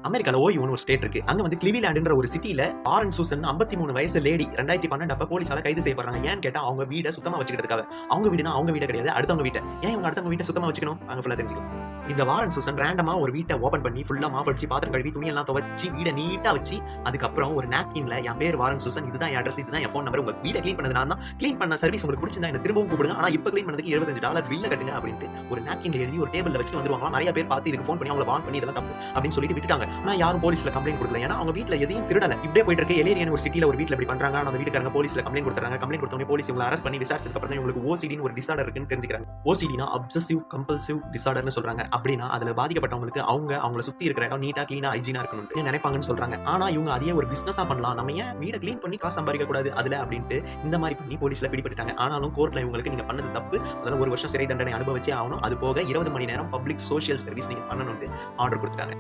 அமெரிக்கால ஓய்வுன்னு ஒரு ஸ்டேட் இருக்கு. அங்க வந்து கிளிவிலாண்ட்ன்ற ஒரு சிட்டில வாரன் சூசன் 53 வயசு லேடி 2012 அப்ப போலீசால கைது செய்யப்படுறாங்க. ஏன்னு கேட்டா அவங்க வீட சுத்தமா வச்சுக்கிறதுக்காக. அவங்க வீடுனா அவங்க வீடு கிடையாது, அடுத்தவங்க வீட்டை. ஏன் இவங்க அடுத்தவங்க வீட்டை சுத்தமா வச்சுக்கணும்? அங்க ஃபுல்லா தெரிஞ்சுக்கணும். இந்த வாரன் சூசன் ரேண்டமா ஒரு வீட்டை ஓபன் பண்ணி ஃபுல்லா மாப் அடிச்சு பாத்திரம் கழுவி துணியெல்லாம் துவச்சி வீடை நீட்டா வச்சு அதுக்கப்புறம் ஒரு நாப்கின்ல என் பேர் வாரன் சூசன், இதுதான் என் அட்ரஸ், இதுதான் என் ஃபோன் நம்பர், உங்க வீடை க்ளீன் பண்ணது நான் தான், க்ளீன் பண்ண சர்வீஸ் உங்களுக்கு பிடிச்சிருந்தா என்ன திரும்பவும் கூப்பிடுங்க, ஆனா இப்ப க்ளீன் பண்ணதுக்கு $75 பில்ல கட்டுங்க அப்படின்ட்டு ஒரு நாப்கின்ல எழுதி ஒரு டேபிள்ல வச்சு வந்துருவாங்க. நிறைய பேர் பார்த்து இதுக்கு ஃபோன் பண்ணி அவங்களை வார்ன் பண்ணி இதெல்லாம் தப்பு அப்படின்னு சொல்லிட்டு விட்டுட்டாங்க. ஆனா யாரும் போலீஸ்ல கம்ப்ளைண்ட் கொடுக்கல. ஏன்னா அவங்க வீட்ல எதையும் திருடல. இப்படியே போயிட்டு இருக்கு. எலேரியன் ஒரு சிட்டில ஒரு வீட்ல இப்படி பண்றாங்க. அந்த வீட்டுக்காரங்க போலீஸ்ல கம்ப்ளைண்ட் கொடுத்துறாங்க. கம்ப்ளைண்ட் கொடுத்தவங்க போலீஸ் இவங்களை அரெஸ்ட் பண்ணி விசாரிச்சதுக்கு அப்புறம் இவங்களுக்கு ஓசிடின்னு ஒரு டிசார்டர் இருக்குன்னு தெரிஞ்சுக்கிறாங்க. ஓசிடினா அப்சசிவ் கம்பல்சிவ் டிசார்டர்னு சொல்றாங்க. அப்படின்னா அதுல பாதிக்கப்பட்டவங்களுக்கு அவங்கள சுத்தி இருக்கிற இடம் நீட்டா கிளீனா ஹைஜீனா இருக்கணும்னு நினைப்பாங்கன்னு சொல்றாங்க. ஆனா இவங்க அதையே ஒரு பிசினஸா பண்ணலாம், நம்ம ஏன் வீட கிளீன் பண்ணி காசு சம்பாதிக்க கூடாது அதுல அப்படின்ட்டு இந்த மாதிரி பண்ணி போலீஸ்ல பிடிபட்டுட்டாங்க. ஆனாலும் கோர்ட்ல இவங்களுக்கு நீங்க பண்ணது தப்பு, அதனால 1 வருஷம் சிறை தண்டனை அனுபவிச்சே ஆகணும், அது போக 20 மணி நேரம் பப்ளிக் சோஷியல் சர்வீஸ் நீங்க பண்ணணும்னு ஆர்டர் கொடுத்துட்டாங்க.